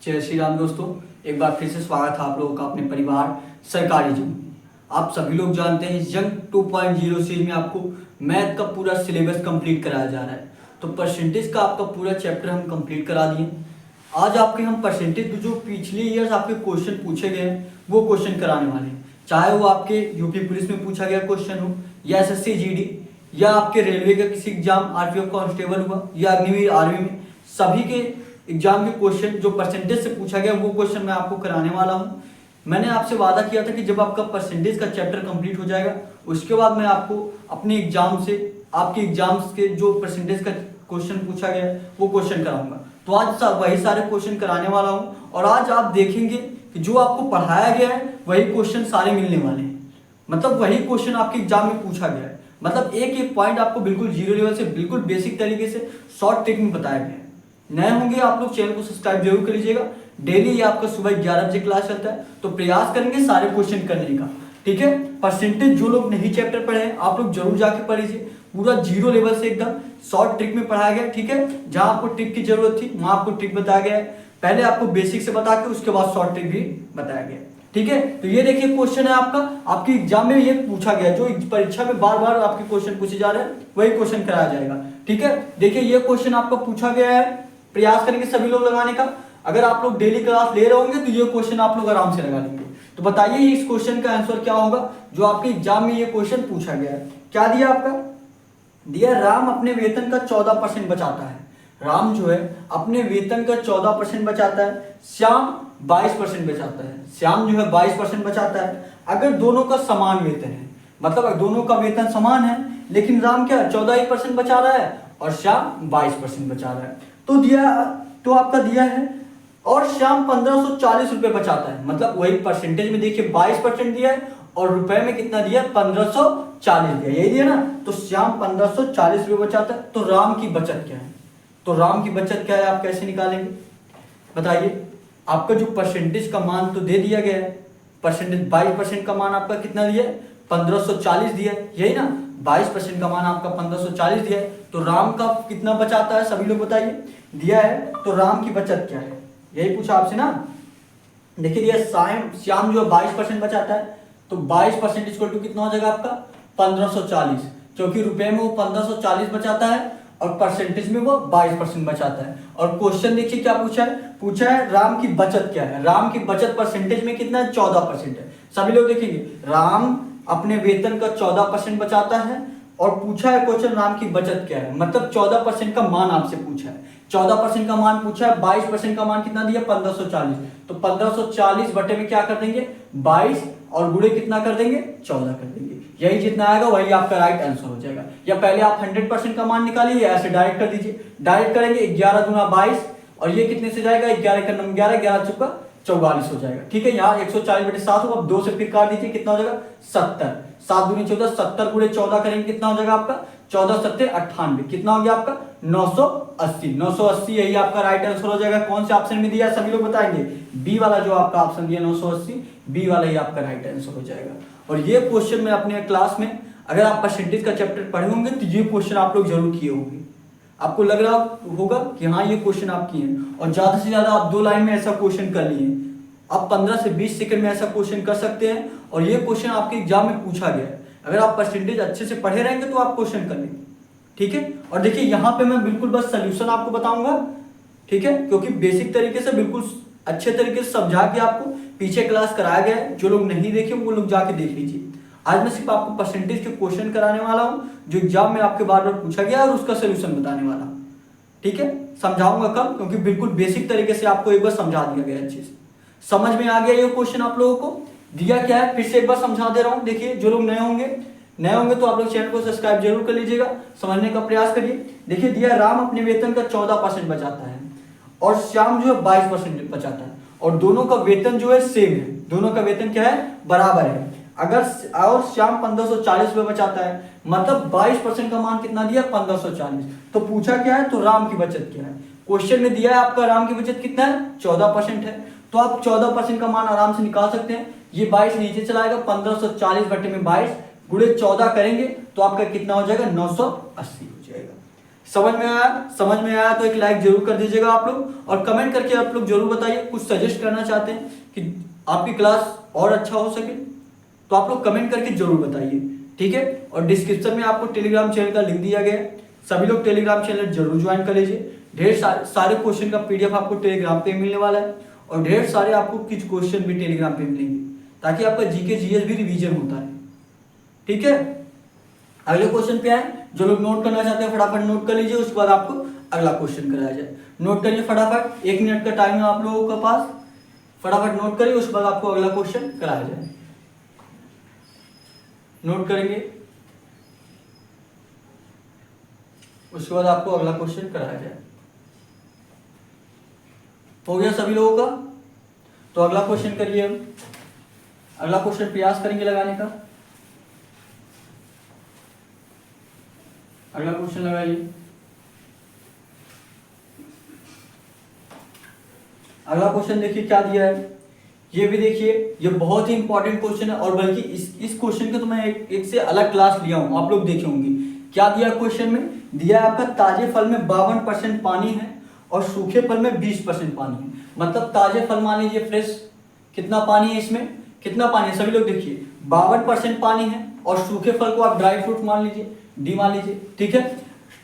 जय श्री राम दोस्तों, एक बार फिर से स्वागत है आप लोगों का अपने परिवार सरकारी जंग। आप सभी लोग जानते हैं इस जंग 2.0 सीरीज में आपको मैथ का पूरा सिलेबस कंप्लीट कराया जा रहा है। तो परसेंटेज का आपका पूरा चैप्टर हम कंप्लीट करा दिए। आज आपके हम परसेंटेज जो पिछले ईयर्स आपके क्वेश्चन पूछे गए हैं वो क्वेश्चन कराने वाले हैं। चाहे वो आपके यूपी पुलिस में पूछा गया क्वेश्चन हो, या एसएससी जीडी, या आपके रेलवे का किसी एग्जाम आरपीएफ कांस्टेबल हुआ, या अग्निवीर आर्मी में, सभी के एग्जाम के क्वेश्चन जो परसेंटेज से पूछा गया वो क्वेश्चन मैं आपको कराने वाला हूँ। मैंने आपसे वादा किया था कि जब आपका परसेंटेज का चैप्टर कंप्लीट हो जाएगा उसके बाद मैं आपको अपने एग्जाम से आपके एग्जाम्स के जो परसेंटेज का क्वेश्चन पूछा गया है वो क्वेश्चन कराऊंगा। तो आज वही सारे क्वेश्चन कराने वाला हूँ और आज आप देखेंगे कि जो आपको पढ़ाया गया है वही क्वेश्चन सारे मिलने वाले हैं। मतलब वही क्वेश्चन आपके एग्जाम में पूछा गया है। मतलब एक एक पॉइंट आपको बिल्कुल जीरो लेवल से बिल्कुल बेसिक तरीके से शॉर्ट ट्रिक में बताया गया है। नए होंगे आप लोग चैनल को सब्सक्राइब जरूर कर लीजिएगा। डेली ये आपका सुबह 11 बजे क्लास चलता है, तो प्रयास करेंगे सारे क्वेश्चन करने का। ठीक है, परसेंटेज जो लोग नहीं चैप्टर पढ़े हैं आप लोग जरूर जाके पढ़ लीजिए। पूरा जीरो लेवल से एकदम शॉर्ट ट्रिक में पढ़ाया गया। ठीक है, जहां आपको ट्रिक की जरूरत थी वहां आपको ट्रिक बताया गया है। पहले आपको बेसिक से बता के उसके बाद शॉर्ट ट्रिक भी बताया गया। ठीक है, तो ये देखिए क्वेश्चन है आपका, आपके एग्जाम में ये पूछा गया, जो परीक्षा में बार बार आपके क्वेश्चन पूछे जा रहे हैं वही क्वेश्चन कराया जाएगा। ठीक है, देखिए ये क्वेश्चन आपका पूछा गया है, प्रयास करेंगे सभी लोग लगाने का। अगर आप लोग डेली क्लास ले रहे होंगे तो ये क्वेश्चन आप लोग आराम से लगा लेंगे। तो बताइए इस क्वेश्चन का आंसर क्या होगा जो आपके एग्जाम में ये क्वेश्चन पूछा गया है। क्या दिया आपका, दिया राम अपने वेतन का 14% बचाता है। राम जो है अपने वेतन का 14% बचाता है, श्याम 22% बचाता है। श्याम जो है 22% बचाता है। अगर दोनों का समान वेतन है, मतलब अगर दोनों का वेतन समान है लेकिन राम क्या 14% बचा रहा है और श्याम 22% बचा रहा है, तो आपका दिया है और श्याम 1540 रुपए बचाता है। मतलब वही परसेंटेज में देखिए 22% दिया है और रुपए में कितना दिया, 1540 दिया, यही दिया ना। तो श्याम 1540 रुपए बचाता है। तो राम की बचत क्या है, तो राम की बचत क्या है आप कैसे निकालेंगे बताइए। आपका जो परसेंटेज का मान तो दे दिया गया है, परसेंटेज 22% का मान आपका कितना दिया है, 1540 दिया है, यही ना। 22% का मान आपका 1540 दिया है, तो राम का कितना बचाता है सभी लोग बताइए। दिया है तो राम की बचत क्या है, यही पूछा आपसे ना। देखिए दिया श्याम जो 22% बचाता है, तो 22% इक्वल टू कितना हो जाएगा आपका 1540, क्योंकि रुपए में वो 1540 बचाता है और परसेंटेज में वो 22% बचाता है। और क्वेश्चन देखिए क्या पूछा है राम की बचत क्या है। राम की बचत परसेंटेज में कितना है, 14% है। सभी लोग देखेंगे राम अपने वेतन का 14% बचाता है और पूछा है क्वेश्चन राम की बचत क्या है, मतलब 14% का मान आपसे पूछा है। 14% का मान पूछा है, 22% का मान कितना दिया 1540, तो 1540 बटे में क्या कर देंगे 22 और गुणे कितना कर देंगे 14 कर देंगे। यही जितना आएगा वही आपका राइट आंसर हो जाएगा। या पहले आप 100% का मान निकालिए या ऐसे डायरेक्ट कर दीजिए। डायरेक्ट करेंगे 11 दूना 22 और ये कितने से जाएगा 11 का 11, 11 चौका 44 हो जाएगा। ठीक है, यहाँ 140/7 हो, अब 2 से फिर काट दीजिए, कितना हो जाएगा 70, 7 दूनी 14, 70 गुणे 14 करेंगे कितना हो जाएगा आपका 14 7 98, कितना हो गया आपका 980। 980 यही आपका राइट आंसर हो जाएगा। कौन से ऑप्शन में दिया सभी लोग बताएंगे, बी वाला जो आपका ऑप्शन दिया 980, बी वाला ही आपका राइट आंसर हो जाएगा। और ये क्वेश्चन मैं अपने क्लास में अगर आप परसेंटेज का चैप्टर पढ़े होंगे तो ये क्वेश्चन आप लोग जरूर किए होंगे। आपको लग रहा होगा कि हाँ ये क्वेश्चन आप किए हैं, और ज्यादा से ज्यादा आप 2 लाइन में ऐसा क्वेश्चन कर लिए। आप 15 से 20 सेकंड में ऐसा क्वेश्चन कर सकते हैं और ये क्वेश्चन आपके एग्जाम में पूछा गया है। अगर आप परसेंटेज अच्छे से पढ़े रहेंगे तो आप क्वेश्चन कर लेंगे। ठीक है, और देखिए यहाँ पे मैं बिल्कुल बस सोल्यूशन आपको बताऊंगा। ठीक है, क्योंकि बेसिक तरीके से बिल्कुल अच्छे तरीके से समझा के आपको पीछे क्लास कराया गया है। जो लोग नहीं देखे वो लोग जाके देख लीजिए। आज मैं सिर्फ आपको परसेंटेज के क्वेश्चन कराने वाला हूँ जो एग्जाम में आपके बार बार पूछा गया और उसका सोल्यूशन बताने वाला हूँ। ठीक है, समझाऊंगा कम, क्योंकि बिल्कुल बेसिक तरीके से आपको एक बार समझा दिया गया अच्छे से। समझ में आ गया ये क्वेश्चन आप लोगों को, दिया क्या है फिर से एक बार समझा दे रहा हूँ। देखिए जो लोग नए होंगे तो आप लोग चैनल को सब्सक्राइब जरूर कर लीजिएगा, समझने का प्रयास करिए। देखिए दिया राम अपने वेतन का 14% बचाता है और श्याम जो है 22% बचाता है, और दोनों का वेतन जो है सेम है, दोनों का वेतन क्या है बराबर है। अगर और श्याम 1540 रुपए बचाता है, मतलब 22% का मान कितना दिया 1540, तो पूछा क्या है तो राम की बचत क्या है। क्वेश्चन में दिया है आपका राम की बचत कितना है 14% है, तो आप 14% का मान आराम से निकाल सकते हैं। ये 22 नीचे चलाएगा, 1540 बटे में 22 गुणे 14 करेंगे तो आपका कितना हो जाएगा 980 हो जाएगा। समझ में आया? समझ में आया तो एक लाइक जरूर कर दीजिएगा आप लोग, और कमेंट करके आप लोग जरूर बताइए कुछ सजेस्ट करना चाहते हैं कि आपकी क्लास और अच्छा हो सके, तो आप लोग कमेंट करके जरूर बताइए, ठीक है। और डिस्क्रिप्शन में आपको टेलीग्राम चैनल का लिंक दिया गया है, सभी लोग टेलीग्राम चैनल जरूर ज्वाइन कर लीजिए। ढेर सारे क्वेश्चन का पीडीएफ आपको टेलीग्राम पे मिलने वाला है, और ढेर सारे आपको कुछ क्वेश्चन भी टेलीग्राम पे मिलेंगे, ताकि आपका जीके जीएस भी रिवीजन होता है, ठीक है। अगले क्वेश्चन पे आए, जो लोग नोट करना चाहते हैं फटाफट नोट कर लीजिए, उसके बाद आपको अगला क्वेश्चन कराया जाए। नोट करिए फटाफट, 1 मिनट का टाइम है आप लोगों के पास, फटाफट नोट करिए, उसके बाद आपको अगला क्वेश्चन कराया जाए। नोट करेंगे, उसके बाद आपको अगला क्वेश्चन कराया जाए। हो गया सभी लोगों का? तो अगला क्वेश्चन करिए, अगला क्वेश्चन प्रयास करेंगे लगाने का। अगला क्वेश्चन लगाइए। अगला क्वेश्चन देखिए क्या दिया है, ये भी देखिए, ये बहुत ही इंपॉर्टेंट क्वेश्चन है, और बल्कि इस क्वेश्चन के तो मैं एक से अलग क्लास लिया हूं, आप लोग देखे होंगे। क्या दिया क्वेश्चन में? दिया है आपका ताजे फल में 52% पानी है और सूखे फल में 20% पानी है। मतलब ताजे फल मान लीजिए फ्रेश, कितना पानी है इसमें, कितना पानी है सभी लोग देखिए, 52% पानी है, और सूखे फल को आप ड्राई फ्रूट मान लीजिए, डी मान लीजिए, ठीक है।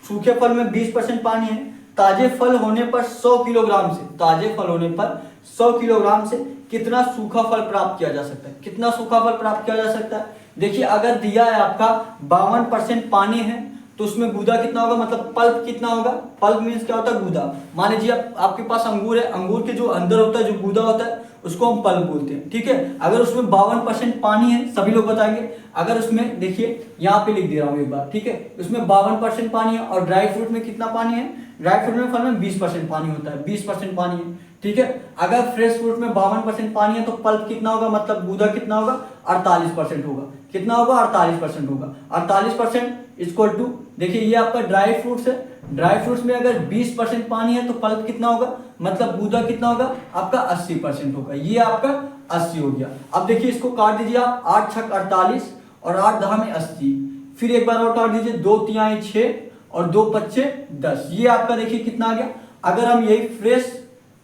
सूखे फल में 20% पानी है, ताजे फल होने पर 100 किलोग्राम से, ताजे फल होने पर 100 किलोग्राम से कितना सूखा फल प्राप्त किया जा सकता है, कितना सूखा फल प्राप्त किया जा सकता है। देखिए अगर दिया है आपका 52% पानी है, तो उसमें गूदा कितना होगा, मतलब पल्प कितना होगा। पल्प मीन्स क्या होता है, गूदा। मान लीजिए आपके पास अंगूर है, अंगूर के जो अंदर होता है, जो गूदा होता है, उसको हम पल्प बोलते हैं, ठीक है। अगर उसमें 52% पानी है, सभी लोग बताएंगे, अगर उसमें देखिए यहाँ पे लिख दे रहा हूँ एक बार, ठीक है, उसमें 52% पानी है, और ड्राई फ्रूट में कितना पानी है, ड्राई फ्रूट में फल में 20% पानी होता है, 20% पानी है, ठीक है। अगर फ्रेश फ्रूट में 52% पानी है, तो पल्प कितना होगा, मतलब गूदा कितना होगा, 48% होगा। कितना होगा, 48% होगा। 48% इक्वल टू, देखिए ये आपका ड्राई फ्रूट्स है, ड्राई फ्रूट्स में अगर 20% पानी है, तो पल्प कितना होगा, मतलब गूदा कितना होगा आपका 80% होगा। ये आपका 80 हो गया। अब देखिए इसको काट दीजिए आप, 8 छक 48 और 8 दहा में 80, फिर एक बार और काट दीजिए, 2 तिहाई 6 और 2 पच्चे 10। ये आपका देखिए कितना आ गया। अगर हम यही फ्रेश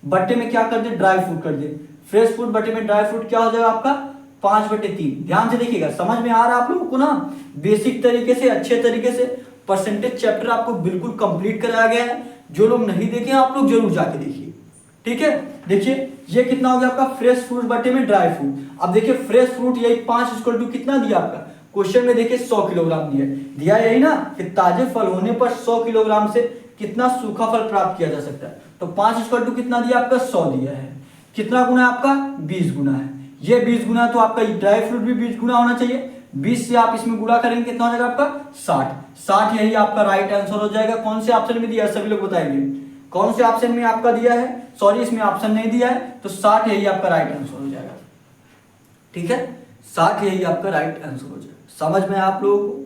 बट्टे में क्या कर दे, ड्राई फ्रूट कर दे, फ्रेश फ्रूट बट्टे में ड्राई फ्रूट क्या हो जाएगा आपका 5/3। ध्यान से देखिएगा, समझ में आ रहा है आप लोगों को ना, बेसिक तरीके से, अच्छे तरीके से परसेंटेज चैप्टर आपको बिल्कुल कंप्लीट कराया गया है। जो लोग नहीं देखे आप लोग जरूर जाके देखिए, ठीक है। देखिए ये कितना हो गया आपका फ्रेश फ्रूट बटे में ड्राई फ्रूट। अब देखिए फ्रेश फ्रूट यही 5 इक्वल टू कितना दिया आपका क्वेश्चन में, देखिए 100 किलोग्राम दिया यही ना कि ताजे फल होने पर 100 किलोग्राम से कितना सूखा फल प्राप्त किया जा सकता है। तो 5 इक्वल टू कितना दिया आपका 100 दिया है, कितना गुना आपका 20 गुना है। ये 20 गुना, तो आपका ड्राई फ्रूट भी 20 गुना होना चाहिए। 20 से आप इसमें गुणा करेंगे कितना हो जाएगा आपका 60 यही आपका राइट आंसर हो जाएगा। कौन से ऑप्शन में दिया है सभी लोग बताएंगे, कौन से ऑप्शन में आपका दिया है, सॉरी इसमें ऑप्शन नहीं दिया है, तो 60 यही आपका राइट आंसर हो जाएगा, ठीक है। 60 यही आपका राइट आंसर हो जाएगा। समझ में आप लोगों को?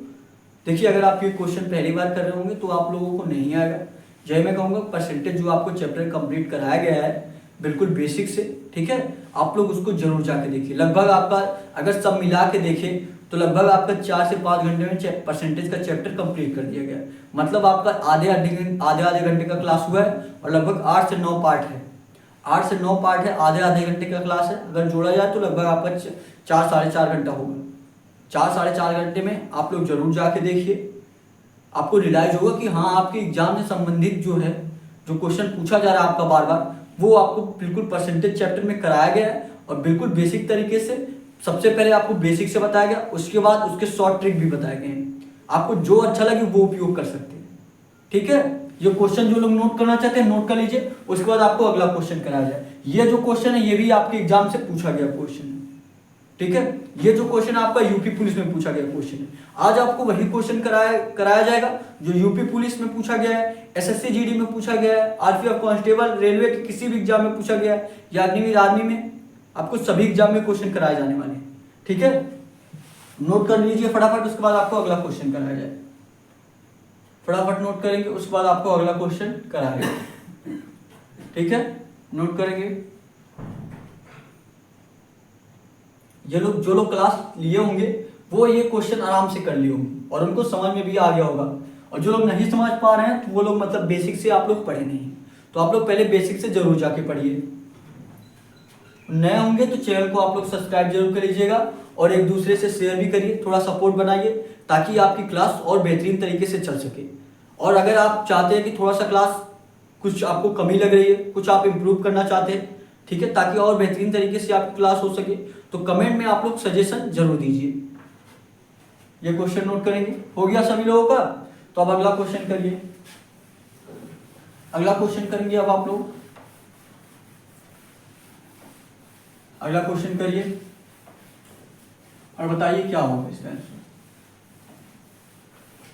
देखिए अगर आप ये क्वेश्चन पहली बार कर रहे होंगे तो आप लोगों को नहीं आएगा। जय मैं कहूँगा परसेंटेज जो आपको चैप्टर कंप्लीट कराया गया है बिल्कुल बेसिक से, ठीक है, आप लोग उसको जरूर जाके देखिए। लगभग आपका अगर सब मिला के देखें तो लगभग आपका 4 से 5 घंटे में परसेंटेज का चैप्टर कंप्लीट कर दिया गया है। मतलब आपका आधे घंटे का क्लास हुआ है, और लगभग 8 से 9 पार्ट है, 8 से 9 पार्ट है, आधे घंटे का क्लास है। अगर जोड़ा जाए तो लगभग आपका 4 साढ़े 4 घंटा होगा। 4 साढ़े 4 घंटे में आप लोग जरूर जाके देखिए, आपको रियलाइज होगा कि हाँ आपके एग्जाम से संबंधित जो है, जो क्वेश्चन पूछा जा रहा है आपका बार बार, वो आपको बिल्कुल परसेंटेज चैप्टर में कराया गया है, और बिल्कुल बेसिक तरीके से। सबसे पहले आपको बेसिक से बताया गया, उसके बाद उसके शॉर्ट ट्रिक भी बताए गए हैं। आपको जो अच्छा लगे वो उपयोग कर सकते हैं, ठीक है। ये क्वेश्चन जो लोग नोट करना चाहते हैं नोट कर लीजिए, उसके बाद आपको अगला क्वेश्चन कराया जाए। ये जो क्वेश्चन है ये भी आपके एग्जाम से पूछा गया क्वेश्चन है, ठीक है। ये जो क्वेश्चन आपका यूपी पुलिस में पूछा गया क्वेश्चन है। आज आपको वही क्वेश्चन कराया जाएगा जो यूपी पुलिस में पूछा गया है, एसएससी जीडी में पूछा गया है, आरपीएफ कांस्टेबल, रेलवे के किसी भी एग्जाम में पूछा गया है, या अग्निवीर आर्मी में, आपको सभी एग्जाम में क्वेश्चन कराए जाने वाले हैं, ठीक है। नोट कर लीजिए फटाफट, उसके बाद आपको अगला क्वेश्चन कराया जाए। फटाफट नोट करेंगे, उसके बाद आपको अगला क्वेश्चन कराया जाए, ठीक है। नोट करेंगे। ये लोग जो लोग क्लास लिए होंगे वो ये क्वेश्चन आराम से कर लिए होंगे, और उनको समझ में भी आ गया होगा, और जो लोग नहीं समझ पा रहे हैं तो वो लोग मतलब बेसिक से आप लोग पढ़े नहीं, तो आप लोग पहले बेसिक से जरूर जाके पढ़िए। नए होंगे तो चैनल को आप लोग सब्सक्राइब जरूर कर लीजिएगा और एक दूसरे से शेयर भी करिए, थोड़ा सपोर्ट बनाइए ताकि आपकी क्लास और बेहतरीन तरीके से चल सके। और अगर आप चाहते हैं कि थोड़ा सा क्लास कुछ आपको कमी लग रही है, कुछ आप इम्प्रूव करना चाहते हैं, ठीक है, ताकि और बेहतरीन तरीके से आपकी क्लास हो सके, तो कमेंट में आप लोग सजेशन जरूर दीजिए। ये क्वेश्चन नोट करेंगे, हो गया सभी लोगों का। तो अब अगला क्वेश्चन करिए, अगला क्वेश्चन करेंगे अब आप लोग, अगला क्वेश्चन करिए और बताइए क्या होगा इसका आंसर।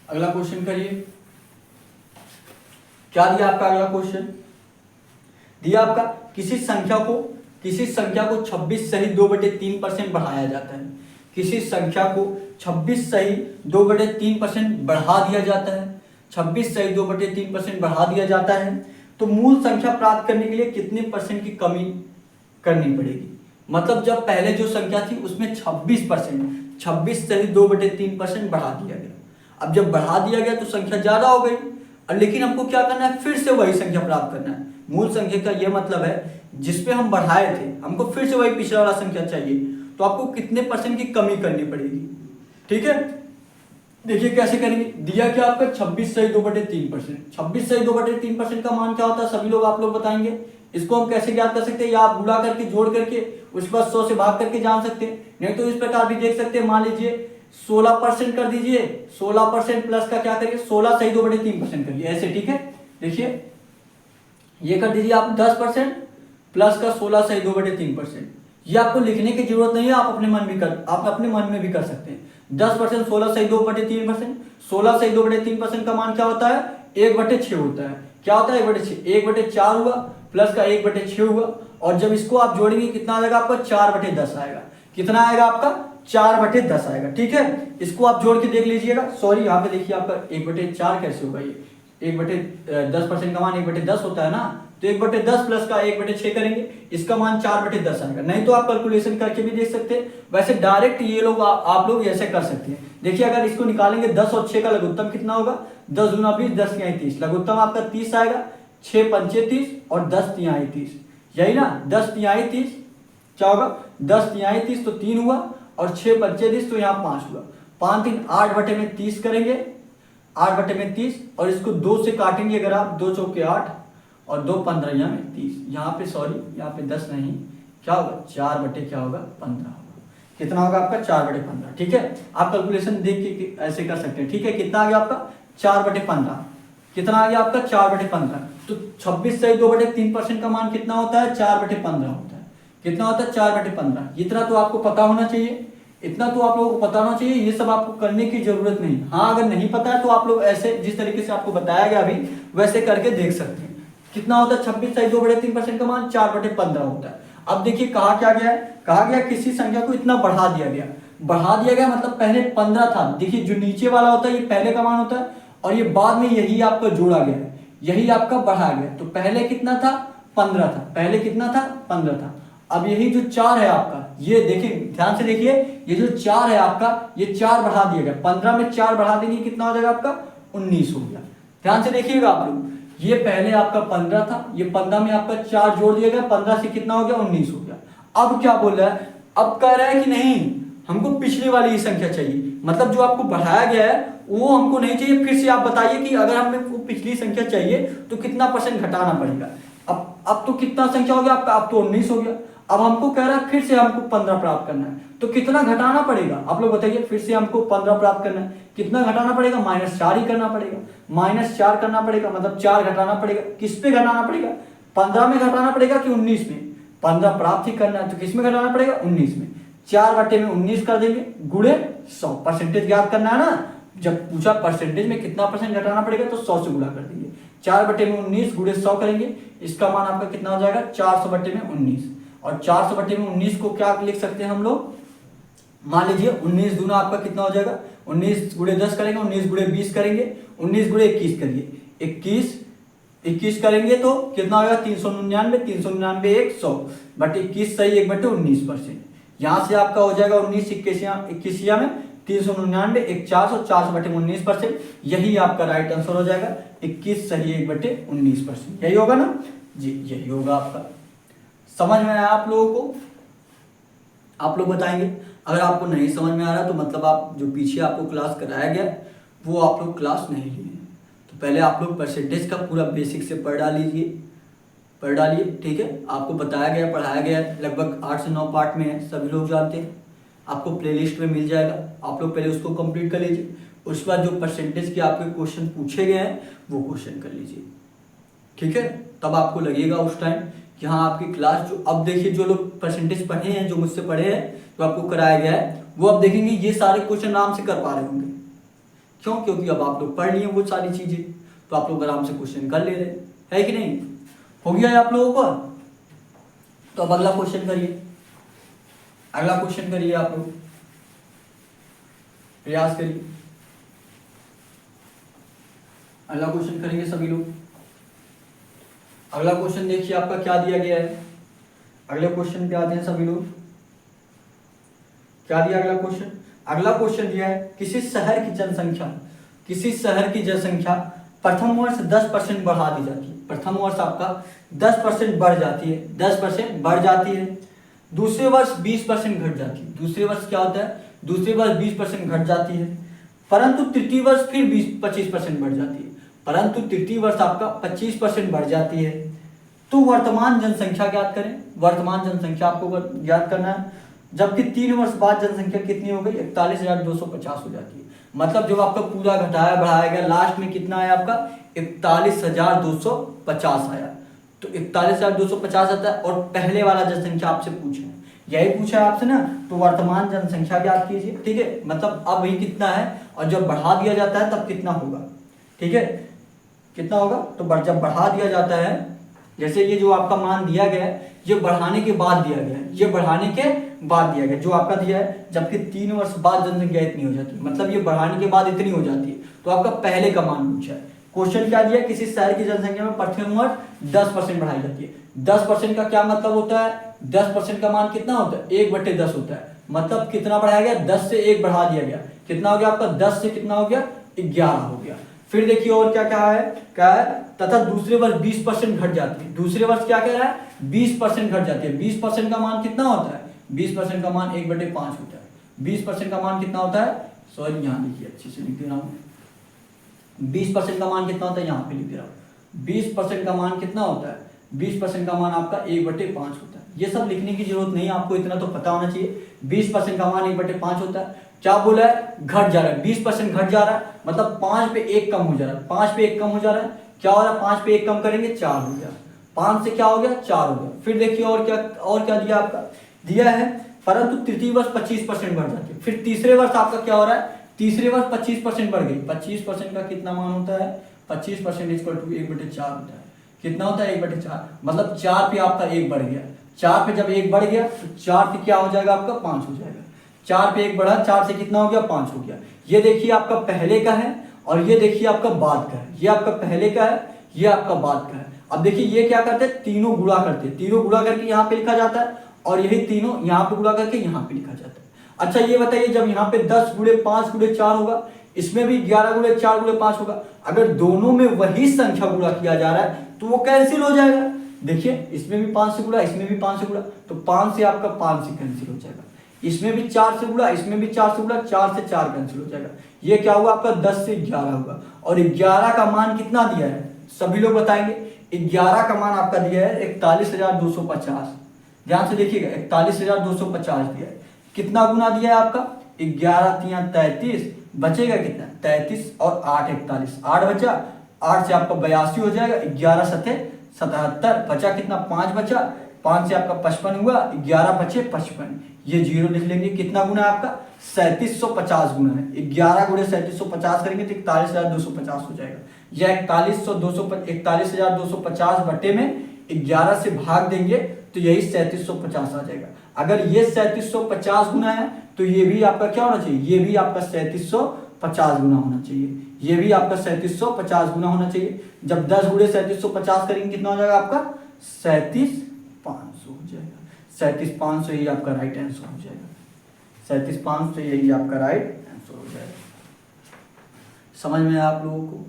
अगला क्वेश्चन करिए, क्या दिया आपका अगला क्वेश्चन, दिया आपका किसी संख्या को 26 सही 2/3% बढ़ाया जाता है। किसी संख्या को 26 सही 2/3% बढ़ा दिया जाता है, 26 सही 2/3% बढ़ा दिया जाता है, तो मूल संख्या प्राप्त करने के लिए कितने परसेंट की कमी करनी पड़ेगी। मतलब जब पहले जो संख्या थी उसमें 26 सही 2/3% बढ़ा दिया गया, अब जब बढ़ा दिया गया तो संख्या ज्यादा हो गई, और लेकिन हमको क्या करना है, फिर से वही संख्या प्राप्त करना है। मूल संख्या का यह मतलब है जिसपे हम बढ़ाए थे, हमको फिर से वही पिछला वाला संख्या चाहिए, तो आपको कितने परसेंट की कमी करनी पड़ेगी। ठीक है, देखिए कैसे करेंगे। दिया क्या आपका 26 सही 2/3%। 26 सही 2/3% का मान क्या होता है, सभी लोग आप लोग बताएंगे। इसको हम कैसे ज्ञात कर सकते हैं, या आप गुणा करके जोड़ करके उसके बाद 100 से भाग करके जान सकते हैं, नहीं तो इस प्रकार भी देख सकते हैं। मान लीजिए 16% कर दीजिए, 16% प्लस का क्या करिए 16 सही 2/3% करिए, ऐसे। ठीक है, देखिए ये कर दीजिए आप 10% प्लस का 16 सही 2/3%। ये आपको लिखने की जरूरत नहीं है, आप अपने मन में भी कर सकते हैं। 10% 16 सही 2/3%, 16 सही 2/3% का मान क्या होता है, 1/6 होता है। क्या होता है 1/6, 1/4 हुआ प्लस का 1/6 हुआ, और जब इसको आप जोड़ेंगे कितना आएगा आपका 4/10 आएगा। कितना आएगा आपका 4/10 आएगा। ठीक है, इसको आप जोड़ के देख लीजिएगा। सॉरी, यहाँ पे देखिए आपका 1/4 कैसे होगा, ये 1/10% का मान 1/10 होता है ना, तो 1/10 प्लस का 1/6 करेंगे, इसका मान 4/10 आएगा। नहीं तो आप कैलकुलेशन करके भी देख सकते हैं, वैसे डायरेक्ट ये लोग आप लोग ऐसे कर सकते हैं। देखिए अगर इसको निकालेंगे 10 और 6 का लघुत्तम कितना होगा, 10 दूना 20, 10 तिहाई 30, लघुत्तम आपका 30 आएगा, 6 पंचे 30 और 10 तिहाई 30, यही ना। 10 तिहाई 30 क्या होगा, 10 तिहाई 30 तो 3 हुआ, और 6 पंचे 30 तो यहाँ 5 हुआ। 5 3 8/30 करेंगे, 8/30, और इसको 2 से काटेंगे अगर आप, 2 चौके 8 और 2 15 यहाँ में 30, यहाँ पे सॉरी यहाँ पे 10 नहीं, क्या होगा 4/15 होगा। कितना होगा आपका 4/15। ठीक है, आप कैलकुलेशन देख के ऐसे कर सकते हैं। ठीक है, कितना आ गया आपका 4/15, कितना आ गया आपका 4/15। तो 26 सही 2/3% का मान कितना होता है, 4/15 होता है। कितना होता है 4/15। इतना तो आपको पता होना चाहिए, इतना तो आप लोगों को पता होना चाहिए, ये सब आपको करने की जरूरत नहीं। हाँ, अगर नहीं पता है तो आप लोग ऐसे जिस तरीके से आपको बताया गया अभी वैसे करके देख सकते हैं। कितना होता है 26 सही 2/3% का मान 4/15 होता है। अब देखिए कहा क्या गया है, कहा गया किसी संख्या को इतना बढ़ा दिया गया। बढ़ा दिया गया मतलब पहले 15 था, देखिए जो नीचे वाला होता है ये पहले का मान होता है, और ये बाद में यही आपका जोड़ा गया है, यही आपका बढ़ा गया। तो पहले कितना था 15 था, पहले कितना था 15 था। अब यही जो 4 है आपका, ये देखिए ध्यान से देखिए, ये जो 4 है आपका, ये 4 बढ़ा दिया गया। 15 में 4 बढ़ा देंगे कितना हो जाएगा आपका 19 हो गया। ध्यान से देखिएगा आप लोग, ये पहले आपका 15 था, ये 15 में आपका 4 जोड़ दिया गया, 15 से कितना हो गया 19 हो गया। अब क्या बोल रहा है, अब कह रहा है कि नहीं हमको पिछली वाली ही संख्या चाहिए, मतलब जो आपको बढ़ाया गया है वो हमको नहीं चाहिए। फिर से आप बताइए कि अगर हमें वो पिछली संख्या चाहिए तो कितना परसेंट घटाना पड़ेगा। अब तो कितना संख्या हो गया आपका, अब तो 19 हो गया। अब हमको कह रहा है फिर से हमको 15 प्राप्त करना है, तो कितना घटाना पड़ेगा आप लोग बताइए। फिर से हमको 15 प्राप्त करना है, कितना घटाना पड़ेगा, -4 ही करना पड़ेगा। -4 करना पड़ेगा, मतलब 4 घटाना पड़ेगा। किस पे घटाना पड़ेगा, 15 में घटाना पड़ेगा कि 19 में। 15 प्राप्त ही करना है तो किस में घटाना पड़ेगा 19 में। 4/19 कर देंगे, गुणे 100, परसेंटेज ज्ञात करना है ना। जब पूछा परसेंटेज में कितना परसेंट घटाना पड़ेगा तो 100 से गुणा कर देंगे। 4/19 गुणे 100 करेंगे, इसका मान आपका कितना हो जाएगा 400/19। और 400/19 को क्या लिख सकते हैं हम लोग, मान लीजिए 19 दूना आपका कितना हो जाएगा, 19 गुणे 10 करेंगे, 19 गुणे 20 करेंगे, 19 गुणे 21 करिए, 21 करेंगे तो कितना होगा 399, 399 1 100 बट 21 सही 1/19%। यहाँ से आपका हो जाएगा 19 21 में 399 एक 400 400 बटे 19%, यही आपका राइट आंसर हो जाएगा। 21 सही 1 बटे 19%, यही होगा ना जी, यही होगा आपका। समझ में आया आप लोगों को? आप लोग बताएंगे। अगर आपको नहीं समझ में आ रहा तो मतलब आप जो पीछे आपको क्लास कराया गया वो आप लोग क्लास नहीं लिए। तो पहले आप लोग परसेंटेज का पूरा बेसिक से पढ़ डालिए, ठीक है। आपको बताया गया, पढ़ाया गया, लगभग 8 से 9 पार्ट में है, सभी लोग जानते हैं। आपको प्लेलिस्ट में मिल जाएगा, आप लोग पहले उसको कंप्लीट कर लीजिए। उसके बाद जो परसेंटेज के आपके क्वेश्चन पूछे गए हैं वो क्वेश्चन कर लीजिए, ठीक है। तब आपको लगेगा उस टाइम कि हाँ आपकी क्लास जो, अब देखिए जो लोग परसेंटेज पढ़े हैं, जो मुझसे पढ़े हैं, जो आपको कराया गया है, वो अब देखेंगे ये सारे क्वेश्चन आराम से कर पा रहे होंगे। क्यों? क्योंकि अब आप लोग पढ़ लिए वो सारी चीजें, तो आप लोग आराम से क्वेश्चन कर ले रहे हैं कि नहीं। हो गया है आप लोगों को? तो अब अगला क्वेश्चन करिए, अगला क्वेश्चन करिए, आप लोग प्रयास करिए। अगला क्वेश्चन करेंगे सभी लोग। अगला क्वेश्चन देखिए आपका क्या दिया गया है। अगले क्वेश्चन पे आते हैं सभी लोग। क्या दिया अगला क्वेश्चन? अगला क्वेश्चन दिया है किसी शहर की जनसंख्या प्रथम वर्ष 10% बढ़ा दी जाती है। प्रथम वर्ष आपका 10% बढ़ जाती है, 10% बढ़ जाती है। दूसरे वर्ष 20% घट जाती है। दूसरे वर्ष क्या होता है? दूसरे वर्ष 20% घट जाती है, परंतु तृतीय वर्ष फिर 25% बढ़ जाती है। परंतु तृतीय वर्ष आपका 25% बढ़ जाती है। तो वर्तमान जनसंख्या ज्ञात करें। वर्तमान जनसंख्या आपको ज्ञात करना है। जबकि 3 वर्ष बाद जनसंख्या कितनी हो गई? 41,250 हो जाती है। मतलब जब आपका पूरा घटाया बढ़ाया गया, लास्ट में कितना आया आपका? 41,250 आया। तो 41,250 आता है। और पहले वाला जनसंख्या आपसे पूछा है, यही पूछा है आपसे ना, तो वर्तमान जनसंख्या ज्ञात कीजिए, ठीक है। मतलब अब वही कितना है और जब बढ़ा दिया जाता है तब कितना होगा, ठीक है, कितना होगा। तो जब बढ़ा दिया जाता है, जैसे ये जो आपका मान दिया गया है, ये बढ़ाने के बाद दिया गया है, ये बढ़ाने के बाद दिया गया जो आपका दिया है। जबकि 3 वर्ष बाद जनसंख्या इतनी हो जाती है, मतलब ये बढ़ाने के बाद इतनी हो जाती है। तो आपका पहले का मान पूछा है। क्वेश्चन क्या दिया? किसी शहर की जनसंख्या में प्रथम वर्ष 10% बढ़ाई जाती है। 10% का क्या मतलब होता है? 10% का मान कितना होता है? 1/10 होता है। मतलब कितना बढ़ाया गया? 10 से 1 बढ़ा दिया गया। कितना हो गया आपका? 10 से कितना हो गया? 11 हो गया। फिर देखिए और क्या क्या है, तथा दूसरे वर्ष 20% घट जाती है। दूसरे वर्ष क्या कह रहा है? 20% घट जाती है। 20% का मान कितना होता है? 20% का मान 1/5 होता है। 20% का मान कितना होता है? सॉरी यहाँ लिखिए, अच्छे से लिख दे रहा हूँ। 20% का मान कितना होता है? यहाँ पे लिख दे रहा हूँ। 20% का मान कितना होता है? 20% का मान आपका 1/5 होता है। ये सब लिखने की जरूरत नहीं है, आपको इतना तो पता होना चाहिए। 20% का मान 1/5 होता है। क्या बोला है? घट जा रहा है। 20% घट जा रहा है, मतलब 5 पे 1 कम हो जा रहा है। 5 पे 1 कम हो जा रहा है। क्या हो रहा है? 5 पे 1 कम करेंगे 4 हो गया। 5 से क्या हो गया? 4 हो गया। फिर देखिए और क्या दिया आपका? दिया है परंतु तृतीय वर्ष 25% बढ़ जाती है। फिर तीसरे वर्ष आपका क्या हो रहा है? तीसरे वर्ष 25% बढ़ गई। 25% का कितना मान होता है? 25% इक्वल टू 1/4 होता है। कितना होता है? 1/4, मतलब 4 पे आपका 1 बढ़ गया। 4 पे जब 1 बढ़ गया तो 4 पे क्या हो जाएगा आपका? 5 हो जाएगा। 4 पे 1 बढ़ा, 4 से कितना हो गया? 5 हो गया। ये देखिए आपका पहले का है और ये देखिए आपका बाद का है। ये आपका पहले का है, ये आपका बाद का है। अब देखिए ये क्या करते हैं? तीनों गुणा करते हैं। तीनों गुणा करके यहाँ पे लिखा जाता है और यही तीनों यहाँ पे गुणा करके यहाँ पे लिखा जाता है। अच्छा ये बताइए, जब यहाँ पे 10 गुणे 5 गुणे 4 होगा, इसमें भी 11 गुणे 4 गुणे 5 होगा। अगर दोनों में वही संख्या गुणा किया जा रहा है तो वो कैंसिल हो जाएगा। देखिए इसमें भी 5 से गुणा, इसमें भी 5 से गुणा, तो 5 से आपका 5 से कैंसिल हो जाएगा। इसमें भी 4 से गुणा, इसमें भी 4 से गुणा, 4 से 4 कैंसिल हो जाएगा। ये क्या हुआ आपका? 10 से 11 होगा। और 11 का मान कितना दिया है? सभी लोग बताएंगे। 11 का मान आपका दिया है 41,250। ध्यान से देखिएगा, 41,250 दिया है। कितना गुना दिया है आपका? 11 3 33, बचेगा कितना? 33 और 8 41, 8 बचा, 8 से आपका 82 हो जाएगा। 11 7 77, बचा कितना? 5 बचा, 5 से आपका 55 हुआ, 11 बचे 55। ये 0 लिख लेंगे। कितना गुना है आपका? 3750 गुना है। 11 गुणे 3750 करेंगे तो 41,250 हो जाएगा। यह 41,250 बटे में 11 से भाग देंगे तो यही 3750 आ जाएगा। अगर ये 3750 गुना है तो ये भी आपका क्या होना चाहिए? ये भी आपका 3750 गुना होना चाहिए। ये भी आपका 3750 गुना होना चाहिए। जब 10 गुणे 3750 करेंगे कितना हो जाएगा आपका? 37,500 हो जाएगा। 37,500 ही आपका राइट आंसर हो जाएगा। 37,500 यही आपका राइट आंसर हो जाएगा। समझ में आया आप लोगों को?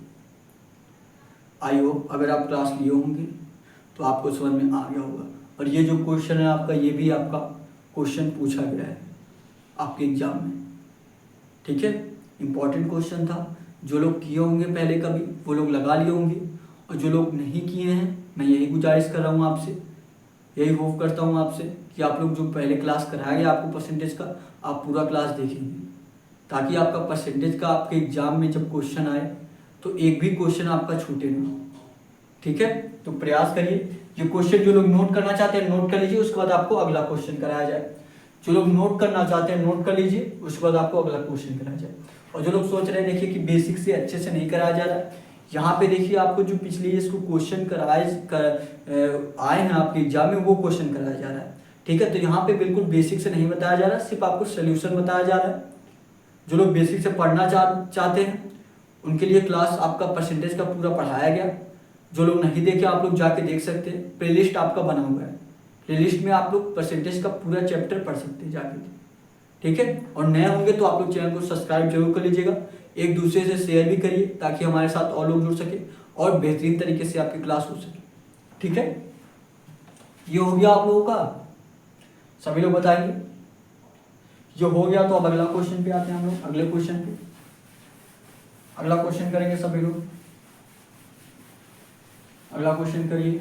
आई होप अगर आप क्लास लिए होंगे तो आपको समझ में आ गया होगा। और ये जो क्वेश्चन है आपका, ये भी आपका क्वेश्चन पूछा गया है आपके एग्जाम में, ठीक है। इम्पॉर्टेंट क्वेश्चन था। जो लोग किए होंगे पहले कभी वो लोग लगा लिए होंगे, और जो लोग नहीं किए हैं मैं यही गुजारिश कर रहा हूँ आपसे, यही होप करता हूँ आपसे कि आप लोग जो पहले क्लास कराया गया आपको परसेंटेज का, आप पूरा क्लास देखेंगे, ताकि आपका परसेंटेज का आपके एग्जाम में जब क्वेश्चन आए तो एक भी क्वेश्चन आपका छूटे ना, ठीक है। तो प्रयास करिए, ये क्वेश्चन जो लोग नोट करना चाहते हैं नोट कर लीजिए, उसके बाद आपको अगला क्वेश्चन कराया जाए। जो लोग नोट करना चाहते हैं नोट कर लीजिए, उसके बाद आपको अगला क्वेश्चन कराया जाए। और जो लोग सोच रहे हैं देखिए कि बेसिक से अच्छे से नहीं कराया जा रहा है, यहाँ पे देखिए आपको जो पिछले इसको क्वेश्चन आए हैं आपके एग्जाम में वो क्वेश्चन कराया जा रहा है, ठीक है। तो यहाँ पे बिल्कुल बेसिक से नहीं बताया जा रहा है, सिर्फ आपको सोल्यूशन बताया जा रहा है। जो लोग बेसिक से पढ़ना चाहते हैं उनके लिए क्लास आपका परसेंटेज का पूरा पढ़ाया गया। जो लोग नहीं देखे आप लोग जाके देख सकते हैं, प्लेलिस्ट आपका बना हुआ है, प्लेलिस्ट में आप लोग परसेंटेज का पूरा चैप्टर पढ़ सकते हैं जाके, ठीक है। और नए होंगे तो आप लोग चैनल को सब्सक्राइब जरूर कर लीजिएगा, एक दूसरे से शेयर भी करिए ताकि हमारे साथ और लोग जुड़ सके और बेहतरीन तरीके से आपकी क्लास हो सके, ठीक है। ये हो गया आप लोगों का, सभी लोग बताएंगे। जो हो गया तो अब अगला क्वेश्चन पे आते हैं हम लोग, अगले क्वेश्चन पे अगला क्वेश्चन करेंगे सभी लोग। अगला क्वेश्चन करिए,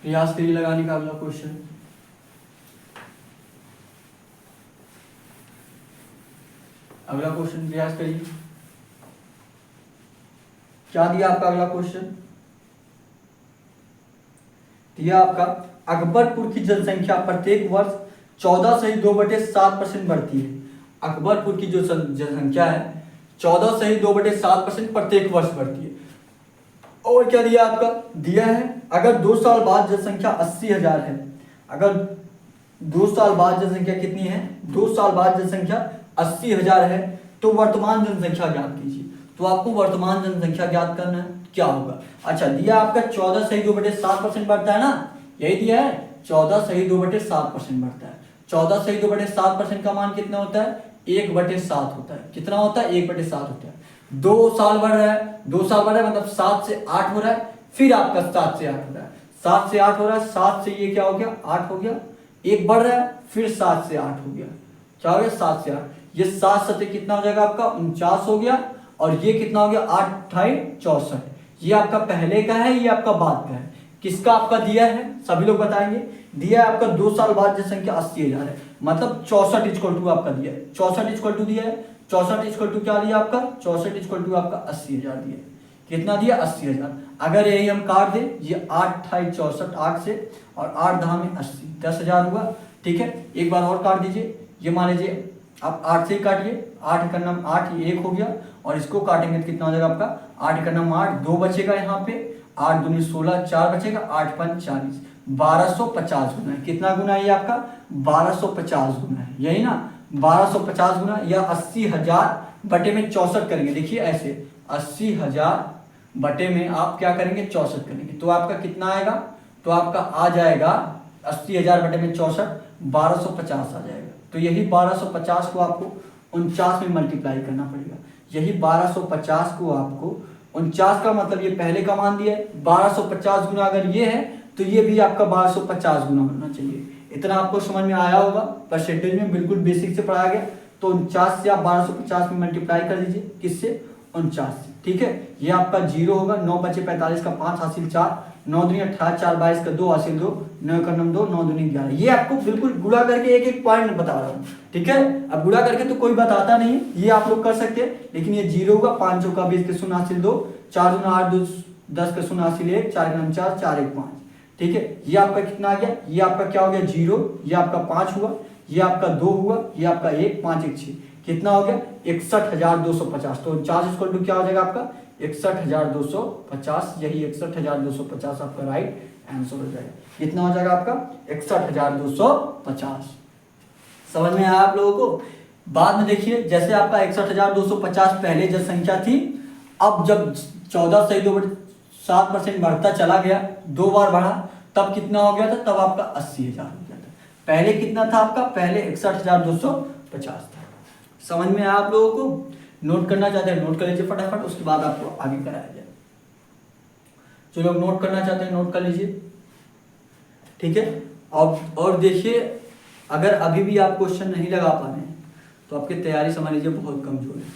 प्रयास करिए लगाने का अगला क्वेश्चन। अगला क्वेश्चन प्रयास करिए। क्या दिया आपका अगला क्वेश्चन? दिया आपका अकबरपुर की जनसंख्या प्रत्येक वर्ष 14.2/7% बढ़ती है। अकबरपुर की जो जनसंख्या है 14.2/7% प्रत्येक वर्ष बढ़ती है। और क्या दिया आपका? दिया है अगर 2 साल बाद जनसंख्या 80,000 है, अगर 2 साल बाद जनसंख्या कितनी है? 2 साल बाद जनसंख्या 80,000 है तो वर्तमान जनसंख्या ज्ञात कीजिए। तो आपको वर्तमान जनसंख्या ज्ञात करना है, क्या होगा? अच्छा, दिया आपका 14.2/7% बढ़ता है ना, यही दिया है 14.2/7% बढ़ता है। 14.2/7% का मान कितना होता है? 1/7 होता है। कितना होता है? 1/7 होता है। 2 साल बढ़ रहा है, 2 साल बढ़ रहा है मतलब 7 से 8 हो रहा है, फिर आपका 7 से 8 हो रहा है, 7 से 8 हो रहा है, 7 से ये क्या हो गया? 8 हो गया, एक बढ़ रहा है, फिर 7 से 8 हो गया, क्या हो गया? 7 से 8। ये 7 सतह कितना हो जाएगा आपका? 49 हो गया, और ये कितना हो गया? 8 × 64। ये आपका पहले का है, ये आपका बाद का है। किसका आपका दिया है? सभी लोग बताएंगे। दिया है आपका 2 साल बाद जनसंख्या 80,000 है, मतलब 64 = आपका दिया है। 64 दिया है, 64 क्या दिया आपका? 64 आपका 80,000 दिया। कितना दिया? 80,000। अगर यही हम काट दें, ये 8 × 64, 8 से, और 8 × 80, 10,000 हुआ, ठीक है। एक बार और काट दीजिए, ये मान लीजिए आप 8 से ही काटिए, 8 × 9 8, ये 1 हो गया, और इसको काटेंगे तो कितना हो जाएगा आपका? 8 × 9 8, 2 बचेगा यहाँ पे, 8 दूनी 16, 4 बचेगा, 8 × 5 40, 1250 गुना है। कितना गुना है ये आपका? 1250 गुना है, यही ना? 1250 गुना, या 80,000 बटे में 64 करेंगे। देखिए ऐसे 80,000 बटे में आप क्या करेंगे? 64 करेंगे, तो आपका कितना आएगा? तो आपका आ जाएगा 80,000 बटे में 64, 1250 आ जाएगा। तो यही 1250 को आपको 49 में मल्टीप्लाई करना पड़ेगा। यही 1250 को आपको 49 का मतलब ये पहले का मान दिया है, 1250 गुना अगर ये है तो ये भी आपका 1250 गुना होना चाहिए। इतना आपको समझ में आया होगा, परसेंटेज में बिल्कुल बेसिक से पढ़ाया गया। तो 49 से आप 1250 में मल्टीप्लाई कर दीजिए, किससे? 49 से, ठीक है। ये आपका 0 होगा, 9 बचे 45 का 5 हासिल 4, 9 दूनी 18, 4 22 का 2 हासिल 2, 9 का 9 2, 9 दूनी 11। ये आपको बिल्कुल गुणा करके एक एक पॉइंट बता रहा हूँ, ठीक है। अब गुणा करके तो कोई बताता नहीं, ये आप लोग कर सकते हैं, लेकिन ये 0 होगा, 5 चौका 20 के 0 हासिल 2, 4 दूना 8, 2 10 का 0 हासिल 1, 4 का 9 4, 4 1 5, ठीक है। ये आपका कितना आ गया? ये आपका क्या हो गया? 0, ये आपका 5 हुआ, ये आपका 2 हुआ, ये आपका 1, 5 1 6, कितना हो गया? 61,250। तो 49 = क्या हो जाएगा आपका? 61,250। यही 61,250 आपका राइट आंसर हो जाएगा। कितना हो जाएगा आपका? 61,250। समझ में आया आप लोगों को? बाद में देखिए, जैसे आपका 61,250 पहले जनसंख्या थी, अब जब 14.2/7% बढ़ता चला गया, 2 बार बढ़ा, तब कितना हो गया था, तब आपका 80,000 हो गया था। पहले कितना था आपका, पहले 61,250 था। समझ में आया आप लोगों को? नोट करना चाहते हैं नोट कर लीजिए फटाफट, उसके बाद आपको आगे कराया जाए। जो लोग नोट करना चाहते हैं नोट कर लीजिए, ठीक है। और देखिए, अगर अभी भी आप क्वेश्चन नहीं लगा पा रहे हैं तो आपकी तैयारी समझ लीजिए बहुत कमजोर है।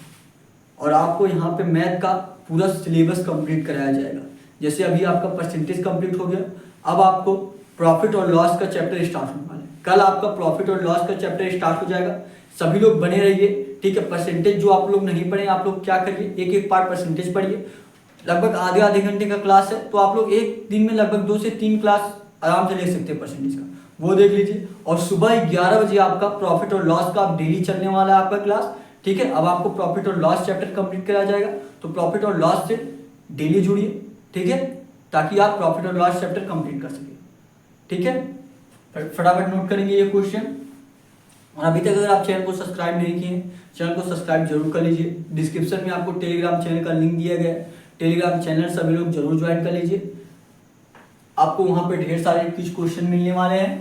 और आपको यहाँ पे मैथ का पूरा सिलेबस कंप्लीट कराया जाएगा। जैसे अभी आपका परसेंटेज कंप्लीट हो गया, अब आपको प्रॉफिट और लॉस का चैप्टर स्टार्ट होने वाला है। कल आपका प्रॉफिट और लॉस का चैप्टर स्टार्ट हो जाएगा। सभी लोग बने रहिए, ठीक है। परसेंटेज जो आप लोग नहीं पढ़े, आप लोग क्या करिए, एक एक पार्ट परसेंटेज पढ़िए। लगभग आधे घंटे का क्लास है, तो आप लोग एक दिन में लगभग 2 से 3 क्लास आराम से ले सकते हैं परसेंटेज का, वो देख लीजिए। और सुबह 11 बजे आपका प्रॉफिट और लॉस का डेली चलने वाला है आपका क्लास, ठीक है। अब आपको प्रॉफिट और लॉस चैप्टर कंप्लीट कराया जाएगा, तो प्रॉफिट और लॉस से डेली जुड़िए, ठीक है, ताकि आप प्रॉफिट और लॉस चैप्टर कंप्लीट कर सकें, ठीक है। फटाफट नोट करेंगे ये क्वेश्चन। और अभी तक अगर आप चैनल को सब्सक्राइब नहीं किए, चैनल को सब्सक्राइब जरूर कर लीजिए। डिस्क्रिप्शन में आपको टेलीग्राम चैनल का लिंक दिया गया है, टेलीग्राम चैनल सभी लोग जरूर ज्वाइन कर लीजिए। आपको वहाँ पे ढेर सारे कुछ क्वेश्चन मिलने वाले हैं,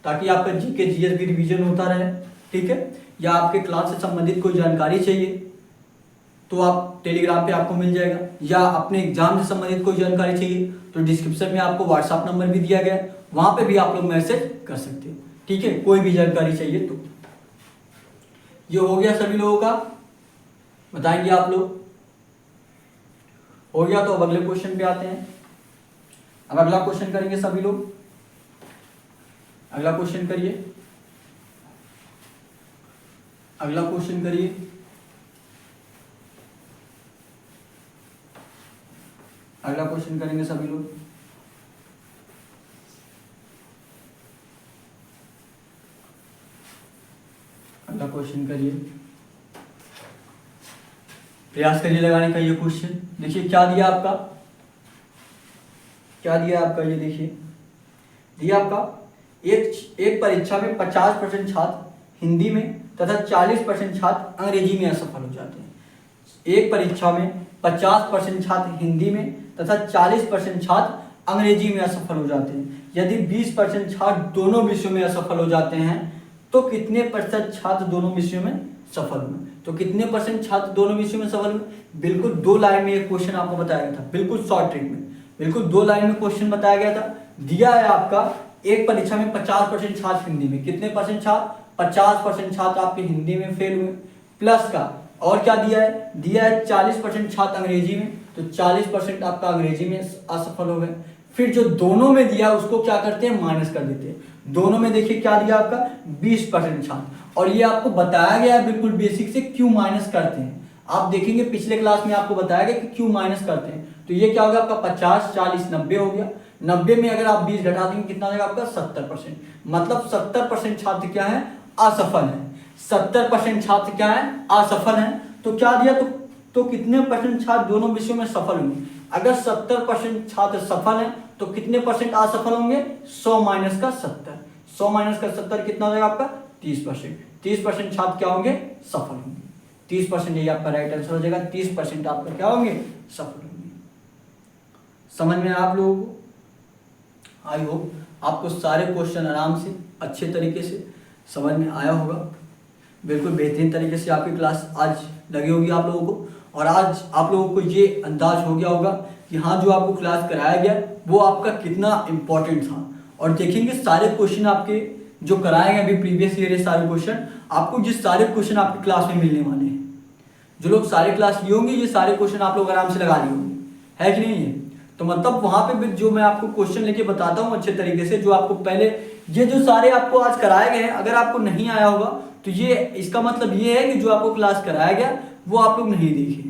ताकि आपका जीके जीएस भी रिवीजन होता रहे, ठीक है। या आपके क्लास से संबंधित कोई जानकारी चाहिए तो आप टेलीग्राम पे आपको मिल जाएगा, या अपने एग्जाम से संबंधित कोई जानकारी चाहिए तो डिस्क्रिप्शन में आपको व्हाट्सएप नंबर भी दिया गया है, वहाँ पे भी आप लोग मैसेज कर सकते हो, ठीक है, कोई भी जानकारी चाहिए तो। ये हो गया सभी लोगों का, बताएंगे आप लोग, हो गया तो अब अगले क्वेश्चन पे आते हैं। अब अगला क्वेश्चन करेंगे सभी लोग, अगला क्वेश्चन करिए, अगला क्वेश्चन करिए। अगला क्वेश्चन करेंगे सभी लोग। अगला क्वेश्चन करिए, प्रयास करिए लगाने का ये क्वेश्चन। देखिए क्या दिया आपका, क्या दिया आपका, ये देखिए दिया आपका एक परीक्षा में 50% छात्र हिंदी में तथा 40% छात्र अंग्रेजी में असफल हो जाते हैं। एक परीक्षा में 50% छात्र हिंदी में तथा 40% छात्र अंग्रेजी में असफल हो जाते हैं। यदि 20% छात्र दोनों विषयों में असफल हो जाते हैं तो कितने प्रतिशत छात्र दोनों विषयों में सफल हुए? तो कितने परसेंट छात्र दोनों विषयों में सफल हुए? बिल्कुल 2 लाइन में एक क्वेश्चन आपको बताया गया था, बिल्कुल शॉर्ट ट्रिक में, बिल्कुल 2 लाइन में क्वेश्चन बताया गया था। दिया है आपका एक परीक्षा में 50% छात्र हिंदी में, कितने परसेंट छात्र? 50% छात्र आपके हिंदी में फेल हुए, प्लस का और क्या दिया है? दिया है 40% छात्र अंग्रेजी में, तो 40% आपका अंग्रेजी में असफल हो गए। फिर जो दोनों में दिया उसको क्या करते हैं? माइनस कर देते हैं। दोनों में देखिए क्या दिया आपका 20% छात्र, और ये आपको बताया गया है बिल्कुल बेसिक से क्यों माइनस करते हैं। आप देखेंगे पिछले क्लास में आपको बताया गया कि क्यों माइनस करते हैं। तो ये क्या होगा आपका 50, 40, 90 हो गया। 90 में अगर आप 20 घटा देंगे कितना जाएगा आपका 70%। मतलब 70% छात्र क्या है? असफल है। 70% छात्र क्या है? असफल है। तो क्या दिया? तो कितने परसेंट छात्र दोनों विषयों में सफल होंगे? अगर 70% छात्र सफल हैं तो कितने परसेंट असफल होंगे? 100 माइनस का 70, 100 माइनस का 70 कितना हो जाएगा आपका? 30%। 30% छात्र क्या होंगे? सफल होंगे। 30% यही आपका राइट आंसर हो जाएगा। 30% आपका क्या होंगे? सफल होंगे। समझ में आप लोगों को? आई होप आपको सारे क्वेश्चन आराम से अच्छे तरीके से समझ में आया होगा। बिल्कुल बेहतरीन तरीके से आपकी क्लास आज लगी होगी आप लोगों को, और आज आप लोगों को ये अंदाज हो गया होगा कि हाँ जो आपको क्लास कराया गया वो आपका कितना इम्पोर्टेंट था। और देखेंगे सारे क्वेश्चन आपके जो कराए गए अभी प्रीवियस ईयर, सारे क्वेश्चन आपको, जिस सारे क्वेश्चन आपकी क्लास में मिलने वाले हैं, जो लोग सारे क्लास लिए होंगे ये सारे क्वेश्चन आप लोग आराम से लगा लिए होंगे, है कि नहीं? है तो मतलब वहां पे जो मैं आपको क्वेश्चन लेके बताता हूँ अच्छे तरीके से, जो आपको पहले ये जो सारे आपको आज कराए गए हैं, अगर आपको नहीं आया होगा तो ये इसका मतलब ये है कि जो आपको क्लास कराया गया वो आप लोग नहीं देखे।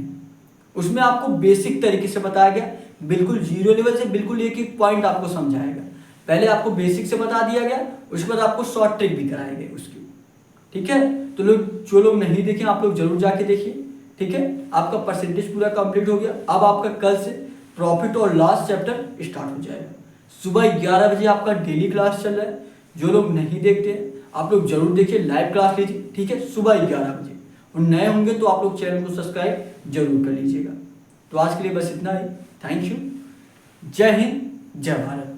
उसमें आपको बेसिक तरीके से बताया गया, बिल्कुल जीरो लेवल से बिल्कुल एक एक पॉइंट आपको समझाएगा। पहले आपको बेसिक से बता दिया गया, उसके बाद आपको शॉर्ट ट्रिक भी कराए गए उसकी, ठीक है। तो लोग जो लोग नहीं देखे आप लोग जरूर जाके देखिए, ठीक है। आपका परसेंटेज पूरा कंप्लीट हो गया। अब आपका कल से प्रॉफिट और लॉस चैप्टर स्टार्ट हो जाएगा। सुबह 11 बजे आपका डेली क्लास चल रहा है। जो लोग नहीं देखते आप लोग जरूर देखिए, लाइव क्लास लीजिए, ठीक है, सुबह 11 बजे। और नए होंगे तो आप लोग चैनल को सब्सक्राइब जरूर कर लीजिएगा। तो आज के लिए बस इतना ही। Thank you. जय हिंद, जय भारत।